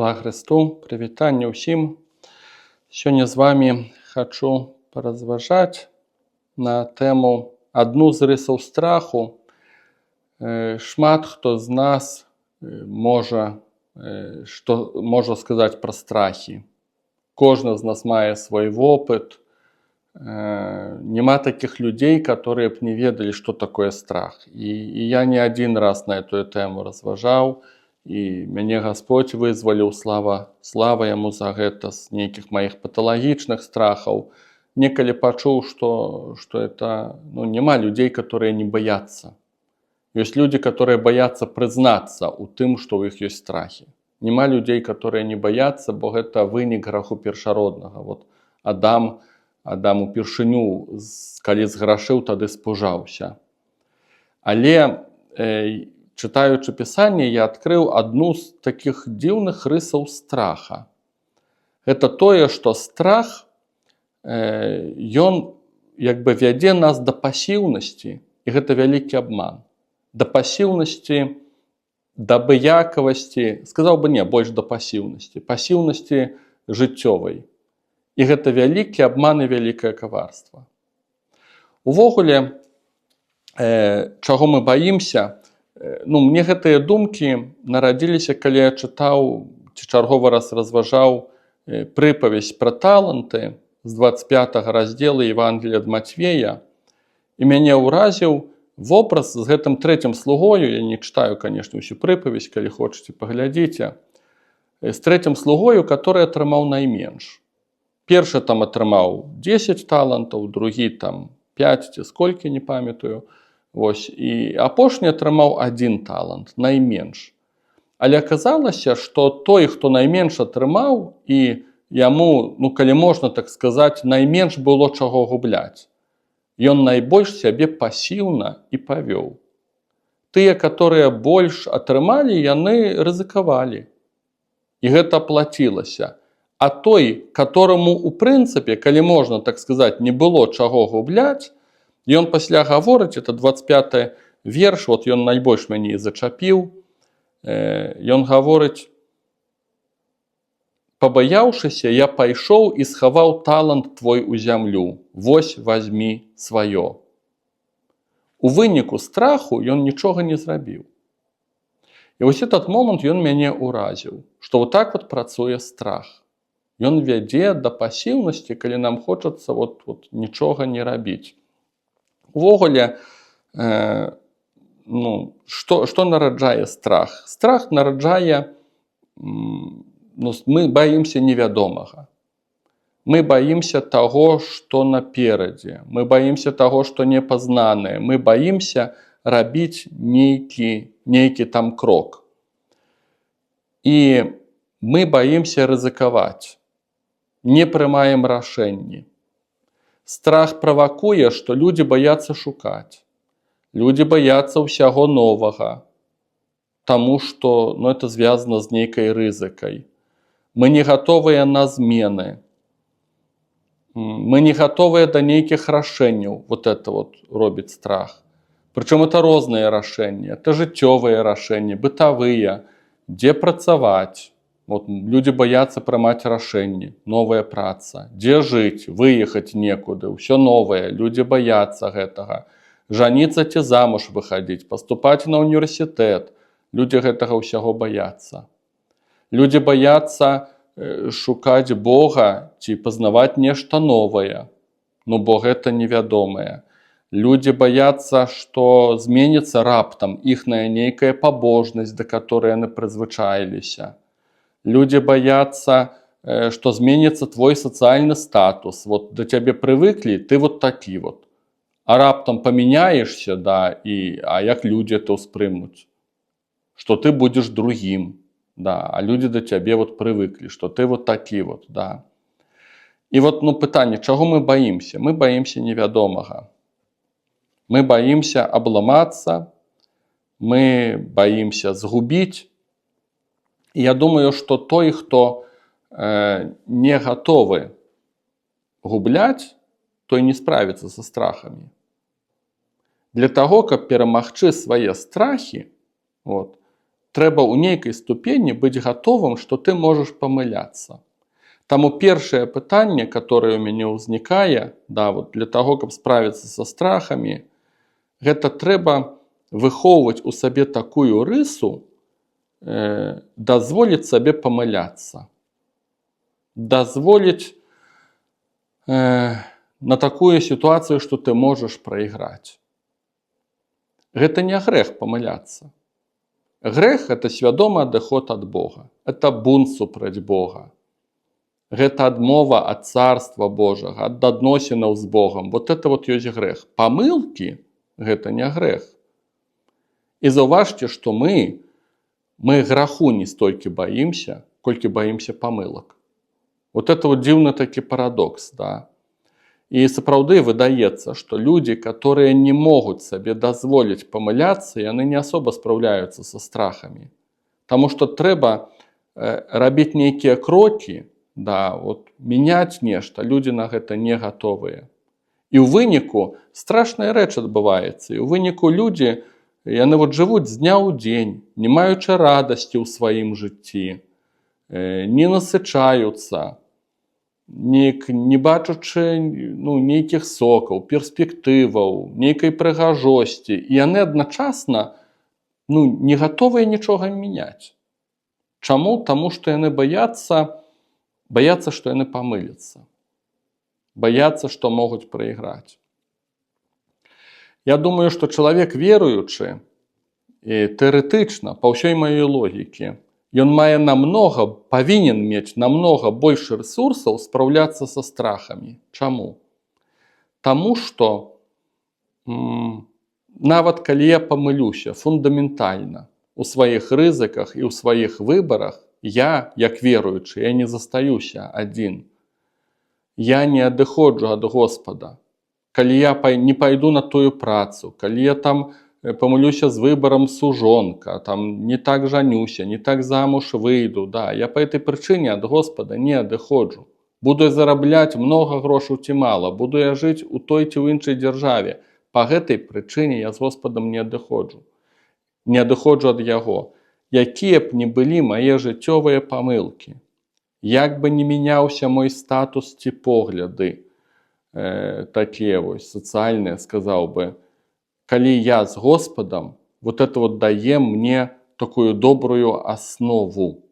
Слава Христу, прывітанне ўсім. Сёння з вами хочу паразважаць на тэму адну з рысаў страху. Шмат хто з нас можа сказаць пра страхі. Кожны з нас мае свой вопыт. Нема такіх людзей, которые б не ведалі, што такое страх. І я не адзін раз на эту тэму разважаў. І мяне Гасподзь вызваліў, слава яму за гэта, з нейкіх маіх паталагічных страхаў. Некалі пачуў, што это, няма людзей, которые не баяцца. Ёсць людзі, которые баяцца прызнацца ў тым, што ў іх ёсць страхі. Нема людзей, которые не баяцца, бо гэта вынік граху першароднага. Вот Адам упершыню, калі зграшыў, тады спужаўся. Але чытаючы пісанне, я адкрыў адну з такіх дзіўных рысаў страха. Гэта тое, што страх, ён вядзе нас да пасіўнасці, і гэта вялікі абман. Да пасіўнасці, да абыякавасці, сказаў бы больш да пасіўнасці жыццёвай. І гэта вялікі абман і вялікае каварства. Увогуле, чаго мы баімся, мне гэтыя думкі нарадзіліся, калі я чытаў ці чарговы раз разважаў прыпавесць пра таланты з 25 раздзела Евангелія ад Матвея, і мяне ўразіў вобраз з гэтым трэцім слугою. Я не чытаю, канешне, усю прыпавесць, калі хочаце, паглядзіце. З трэцім слугою, который атрымаў найменш. Першы там атрымаў 10 талантаў, другі там 5 ці сколькі, не памятаю. І апошні атрымаў 1 талант, найменш. Але аказалася, што той, хто найменш атрымаў, і яму, калі можна так сказаць, найменш было чаго губляць. Ён найбольш сябе пасіўна і павёў. Тыя, которые больш атрымалі, яны рызыкавалі. І гэта аплацілася. А той, которому, у прынцыпе, калі можна так сказаць, не было чаго губляць, ён пасля гаворыць, это 25 верш, ён найбольш мяне і зачапіў. Ён гаворыць: «Пабаяўшыся, я пайшоў і схаваў талант твой у зямлю. Вось вазьмі сваё». У выніку страху ён нічога не зрабіў. І вось этот момант ён мяне ўразіў, што вот так працуе страх. Ён вядзе да пасіўнасці, калі нам хочацца нічога не рабіць. Увогуле, што нараджае страх? Страх нараджае, мы баімся невядомага. Мы баімся таго, што наперадзе. Мы баімся таго, што непазнанае. Мы баімся рабіць нейкі там крок. І мы баімся рызыкаваць. Не прымаем рашэнні. Страх правакуе, што людзі баяцца шукаць. Людзі баяцца ўсяго новага. Таму што это звязана з нейкай рызыкай. Мы не гатовыя на змены. Мы не гатовыя да нейкіх рашэнняў. Это робіць страх. Прычым это розныя рашэнні. Это жыццёвыя рашэнні, бытавыя. Дзе працаваць? Людзі баяцца прымаць рашэнні. Новая праца. Дзе жыць? Выехаць некуды. Усё новае. Людзі баяцца гэтага. Жаніцца ці замуж выхадзіць. Паступаць на універсітэт. Людзі гэтага ўсяго баяцца. Людзі баяцца шукаць Бога ці пазнаваць нешта новае. Бо гэта невядомае. Людзі баяцца, што зменіцца раптам іхная нейкая пабожнасць, да которой яны прызвычаіліся. Людзі баяцца, што зменіцца твой сацыяльны статус. Да цябе прывыклі, ты такі . А раптам памяняешся, а як людзі это ўспрымуць? Што ты будзеш другім. А людзі да цябе прывыклі, што ты такі . І пытанне, чаго мы баімся? Мы баімся невядомага. Мы баімся абламацца, мы баімся згубіць. І я думаю, што той, хто не гатовы губляць, той не справіцца са страхамі. Для таго, каб перамагчы свае страхі, трэба ў нейкай ступені быць гатовым, што ты можаш памыляцца. Таму першае пытанне, которое ў мяне ўзнікае, да, вот для таго, каб справіцца са страхамі, гэта трэба выхоўваць у сабе такую рысу, дазволіць сабе памыляцца. Дазволіць на такую сітуацыю, што ты можаш прайграць. Гэта не грэх памыляцца. Грэх – это свядомы адыход ад Бога. Это бунт супраць Бога. Гэта адмова ад царства Божага, ад адносінаў з Богам. Вот это вот ёсць грэх. Памылкі – гэта не грэх. І заўважце, што мы граху не столькі баімся, колькі баімся памылак. Вот это вот дзіўны такі парадокс, да? І сапраўды выдаецца, што людзі, которые не могуць сабе дазволіць памыляцца, яны не асоба спраўляюцца са страхамі. Таму што трэба рабіць нейкія крокі, да, вот, мяняць нешта, людзі на гэта не гатовыя. І ў выніку страшная рэч адбываецца. І ў выніку людзі, яны вот жывуць з дня ў дзень, не маючы радасці ў сваім жыцці, не насычаюцца, не бачачы нейкіх сокаў, перспектываў, нейкай прыгажосці. І яны адначасна не гатовыя нічога мяняць. Чаму? Таму што яны баяцца, што яны памыляцца. Баяцца, што могуць прайграць. Я думаю, што чалавек веруючы, тэарэтычна, па ўсёй маёй логікі, ён павінен мець намнога больш рэсурсаў спраўляцца са страхамі. Чаму? Таму што нават калі я памылюся фундаментальна у сваіх рызыках і ў сваіх выбарах, я, як веруючы, я не застаюся адзін. Я не адыходжу ад Господа. Калі я не пайду на тую працу, калі я там памылюся з выбарам сужонка, там не так жанюся, не так замуж выйду, да, я па этой прычыне ад Господа не адыходжу. Буду я зарабляць много грошаў ці мала, буду я жыць у той ці ў іншай дзяржаве. Па гэтай прычыне я з Господам не адыходжу. Не адыходжу ад Яго. Якія б не былі мае жыццёвыя памылкі, як бы не мяняўся мой статус ці погляды, такія вось сацыяльныя, сказаў бы, калі я з Господам, вот это вот дае мне такую добрую аснову.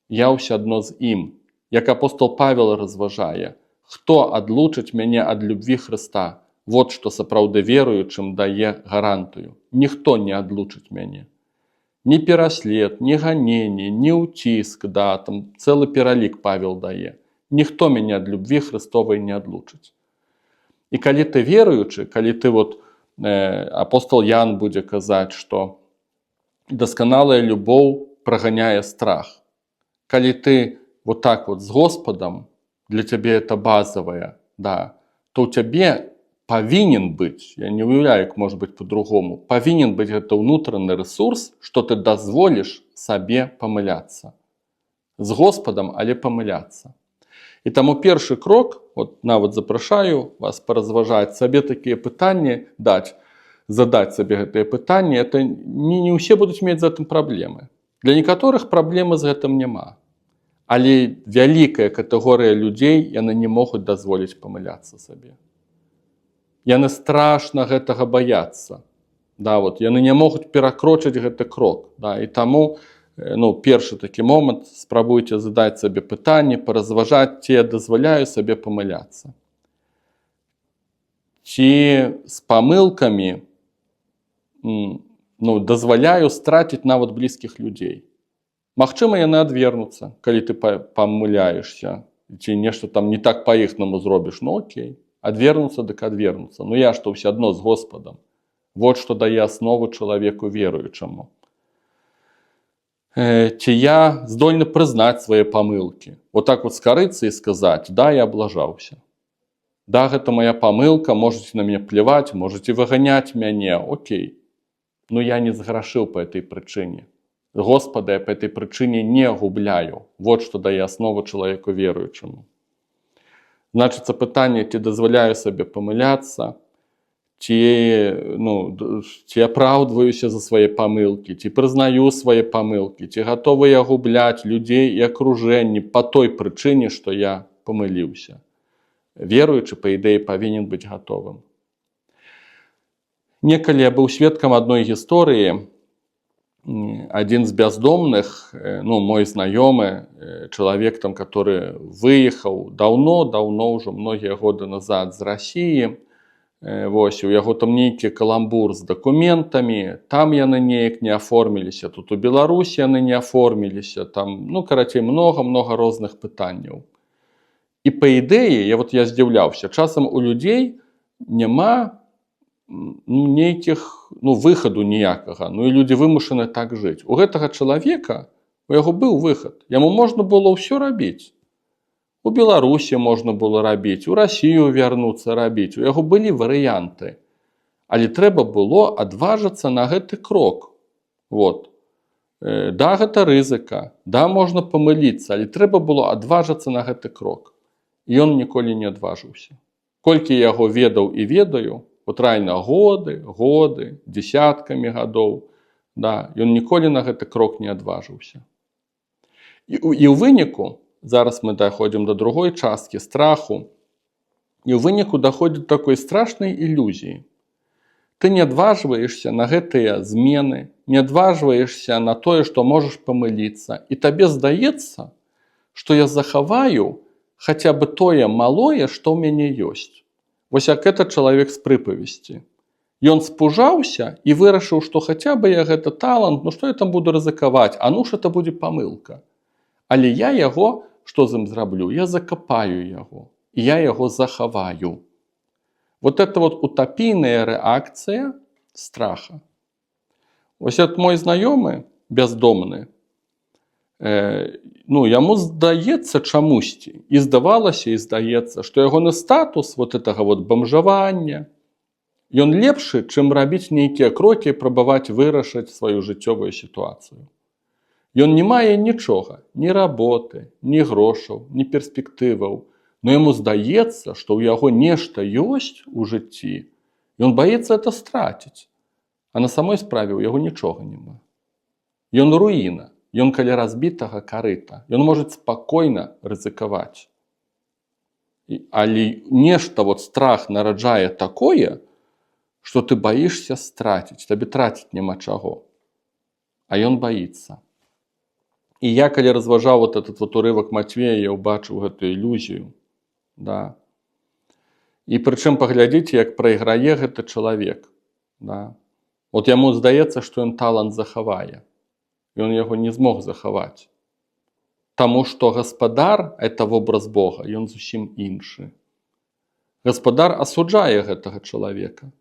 Я ўсё адно з ім. Як апостол Павел разважае, хто адлучыць мяне ад любві Хрыста? Вот што сапраўды веруючым дае гарантыю. Ніхто не адлучыць мяне. Ні пераслед, ні ганенне, ні ўціск, да, там цэлы пералік Павел дае. Ніхто мяне ад любві Хрыстовай не адлучыць. І калі ты веруючы, калі ты вот апостол Ян будзе казаць, што дасканалая любоў праганяе страх. Калі ты вот так вот з Господам, для цябе это базавае, да, то ў цябе павінен быць, я не уяўляю, як можа быць по-другому, павінен быць гэта ўнутраны рэсурс, што ты дазволіш сабе памыляцца. З Господам, але памыляцца. І таму першы крок, вот нават запрашаю вас паразважаць сабе такія пытанні, задаць сабе гэтыя пытанні, это не ўсе будуць мець з гэтым праблемы. Для некаторых праблемы з гэтым няма. Але вялікая катэгорыя людзей, яны не могуць дазволіць памыляцца сабе. Яны страшна гэтага баяцца. Да, вот, яны не могуць перакрочыць гэты крок. Да, і таму першы такі момант, спрабуйце задаць сабе пытанне, паразважаць, ці я дазваляю сабе памыляцца. Ці з памылкамі дазваляю страціць нават блізкіх людзей. Магчыма, яны адвернуцца, калі ты памыляешся, ці нешта там не так па-іхнаму зробіш, окей. Адвернуцца, дык адвернуцца. Я што ўсё адно з Господам. Вот што дае аснову чалавеку веруючаму. Ці я здольны прызнаць свае памылкі. Вот так вот скарыцца і сказаць, да, я аблажаўся. Да, гэта моя памылка, можаце на мяне пляваць, можаце выганяць мяне, окей. Я не зграшыў па этой прычыне. Господа я па этой прычыне не губляю. Вот што дае аснову чалавеку веруючаму. Значыцца, пытанне, ці дазваляю сабе памыляцца, ці апраўдваюся за свае памылкі, ці прызнаю свае памылкі, ці гатовы я губляць людзей і акружэнні па той прычыне, што я памыліўся. Веруючы, па ідэі, павінен быць гатовым. Некалі я быў сведкам адной гісторыі. Адзін з бяздомных, мой знаёмы, чалавек, который выехаў даўно ўжо, многія годы назад з Расіі. Вось, у яго там нейкі каламбур з дакументамі, там яны неяк не аформіліся, тут у Беларусі яны не аформіліся, там, карацей, многа розных пытанняў. І па ідэі, я здзіўляўся, часам у людзей няма нейкіх, выхаду ніякага, і людзі вымушаны так жыць. У гэтага чалавека, у яго быў выхад, яму можна было ўсё рабіць. У Беларусі можна было рабіць, у Расію вярнуцца рабіць, у яго былі варыянты. Але трэба было адважыцца на гэты крок. Да, гэта рызыка, да, можна памыліцца, але трэба было адважыцца на гэты крок. І ён ніколі не адважыўся. Колькі яго ведаў і ведаю, рэальна годы, дзесяткамі гадоў, да, ён ніколі на гэты крок не адважыўся. І ў выніку, зараз мы даходзім да другой часткі страху, і ў выніку даходзіць такой страшнай ілюзіі. Ты не адважваешся на гэтыя змены, не адважваешся на тое, што можаш памыліцца, і табе здаецца, што я захаваю хаця бы тое малое, што ў мяне ёсць. Вось як этот чалавек з прыпавесці. Ён спужаўся і вырашыў, што хаця бы я гэта талант, што я там буду рызыкаваць, ж это будзе памылка. Але я яго, што з ім зраблю? Я закапаю яго, і я яго захаваю. Это утапійная рэакцыя страха. Вось мой знаёмы, бяздомны, яму здаецца чамусьці, і здавалася, і здаецца, што ягоны статус гэтага бамжавання, ён лепшы, чым рабіць нейкія крокі, прабаваць вырашыць сваю жыццёвую сітуацыю. Ён не мае нічога, ні работы, ні грошаў, ні перспектываў, но яму здаецца, што ў яго нешта ёсць у жыцці, ён баіцца это страціць, а на самой справе ў яго нічога няма. Ён руіна. Ён каля разбітага карыта. Ён можа спакойна рызыкаваць. Але нешта страх нараджае такое, што ты баішся страціць. Табе траціць няма чаго. А ён баіцца. І я, калі разважаў этот урывак Матвея, я ўбачыў гэтую ілюзію. Да. І прычым паглядзіце, як прайграе гэты чалавек. Да. Яму здаецца, што ён талант захавае. Ён яго не змог захаваць. Таму што гаспадар, это вобраз Бога, ён зусім іншы. Гаспадар асуджае гэтага чалавека.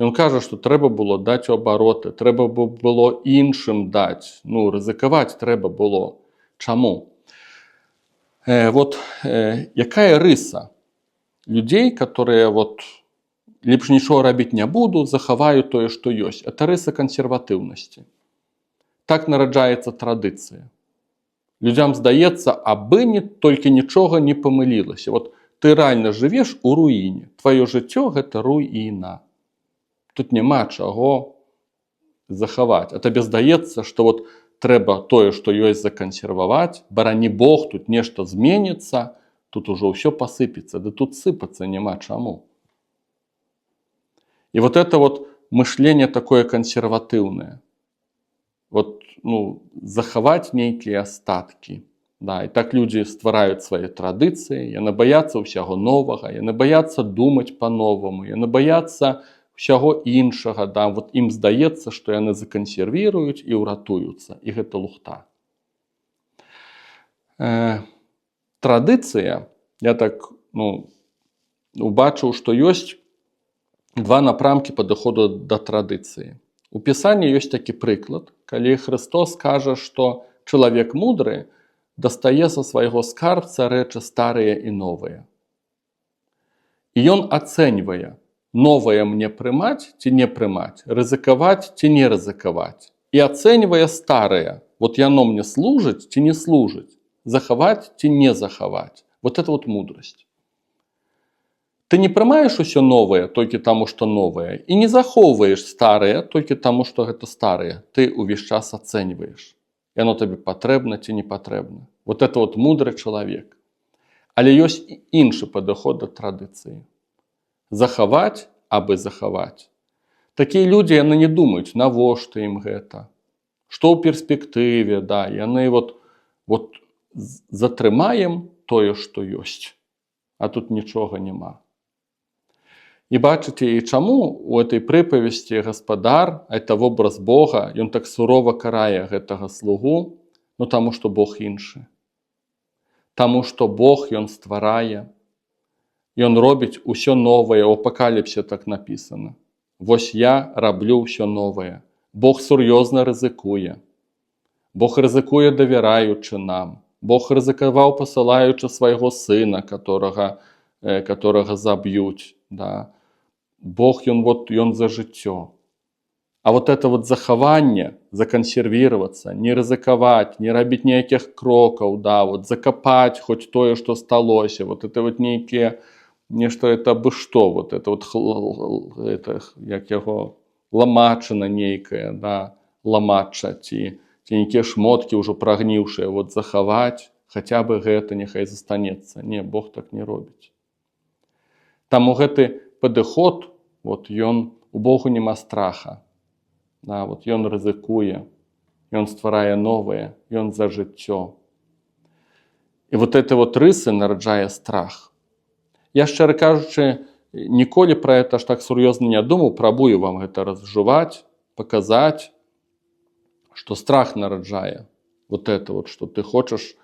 Ён кажа, што трэба было даць у абароты, трэба было іншым даць. Рызыкаваць трэба было. Чаму? Якая рыса людзей, которые лепш нічога рабіць не буду, захаваю тое, што ёсць. Это рыса кансерватыўнасці. Так нараджаецца традыцыя. Людзям здаецца, абы толькі нічога не памылілася. Ты рэальна жывеш у руіне. Тваё жыццё – гэта руіна. Тут няма чаго захаваць. А табе здаецца, што трэба тое, што ёсць, закансерваваць. Барані Бог, тут нешта зменіцца, тут ужо ўсё пасыпецца. Ды тут сыпацца няма чаму. І это мышленне такое кансерватыўнае. Захаваць нейкія астаткі. Да, і так людзі ствараюць свае традыцыі, яны баяцца ўсяго новага, яны баяцца думаць па-новаму, яны баяцца ўсяго іншага. Да, ім здаецца, што яны закансервіруюць і ўратуюцца. І гэта лухта. Традыцыя, я так убачыў, што ёсць два напрамкі падыходу да традыцыі. У Пісанні ёсць такі прыклад, калі Христос кажа, што чалавек мудры дастае са свайго скарбца рэчы старыя і новыя. І ён ацэньвае, новае мне прымаць ці не прымаць, рызыкаваць ці не рызыкаваць. І ацэньвае старыя, яно мне служыць ці не служыць, захаваць ці не захаваць. Это мудрасць. Ты не прымаеш усё новае толькі таму, што новае, і не захоўваеш старае толькі таму, што гэта старае. Ты ўвесь час ацэньваеш. Яно табе патрэбна ці не патрэбна. Вот это вот мудры чалавек. Але ёсць і іншы падыход да традыцыі. Захаваць, абы захаваць. Такія людзі, яны не думаюць, навошта ім гэта. Што ў перспектыве, да, яны вот затрымаем тое, што ёсць. А тут нічога няма. І бачыце, і чаму у этой прыпавесці гаспадар, это вобраз Бога, ён так сурова карае гэтага слугу, ну таму што Бог іншы. Таму што Бог, ён стварае, ён робіць усё новае, у апакаліпсе так напісана. Вось я раблю ўсё новае. Бог сур'ёзна рызыкуе. Бог рызыкуе давяраючы нам. Бог рызыкаваў, пасылаючы свайго сына, которага заб'юць. Да. Бог, ён за жыццё. А вот это вот захаванне, закансервироваться, не рызыкаваць, не рабіць ніякіх крокаў, да, вот закапаць хоць тое, што сталося, вот это вот нейкія, нешта это бы што, вот это вот, это, як яго, ламачына нейкая, да, ламача, ці нейкія шмоткі ўжо прагніўшыя, вот захаваць, хаця бы гэта няхай застанецца. Не, Бог так не робіць. Таму гэты падыход, вот ён, у Богу няма страха. Да, вот ён рызыкуе, ён стварае новае, ён за жыццё. І вот это вот рысы нараджае страх. Я, шчыра кажучы, ніколі пра гэта аж так сур'ёзна не думаў, прабую вам гэта разжуваць, паказаць, што страх нараджае. Вот это вот, што ты хочаш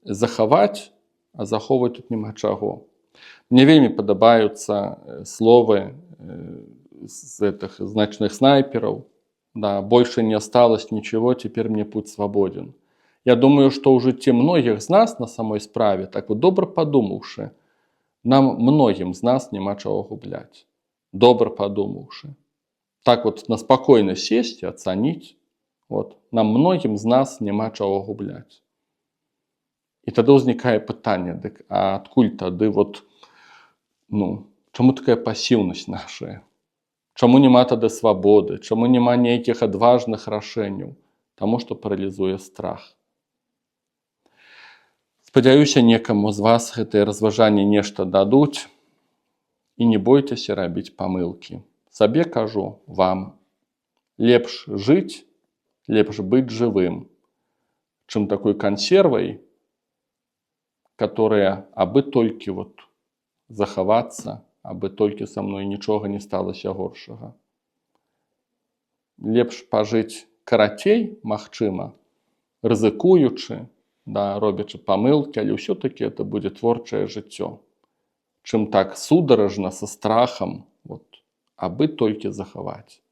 захаваць, а захоўваць тут няма чаго. Мне вельмі падабаюцца словы з этих значных снайпераў. Да, больше не осталось ничего, теперь мне путь свободен. Я думаю, что у жыцці многих з нас на самой справе, так вот добра падумаўшы, нам многим з нас няма чаго губляць. Добра падумаўшы. Так вот на спокойно сесть и оценить, вот, нам многим з нас няма чаго губляць. І тады ўзнікае пытанне, дык, а адкуль тады вот, ну, чаму такая пасіўнасць наша? Чаму няма тады свабоды? Чаму няма нейкіх адважных рашэнняў? Таму што паралізуе страх. Спадзяюся, некаму з вас гэтыя разважанні нешта дадуць. І не бойцеся рабіць памылкі. Сабе кажу вам, лепш жыць, лепш быць жывым, чым такой кансервай, которая абы толькі вот захавацца, абы толькі са мной нічога не сталася горшага. Лепш пажыць карацей, магчыма, рызыкуючы, да, робячы памылкі, але ўсё-такі это будзе творчае жыццё. Чым так сударажна, са страхам, вот, абы толькі захаваць.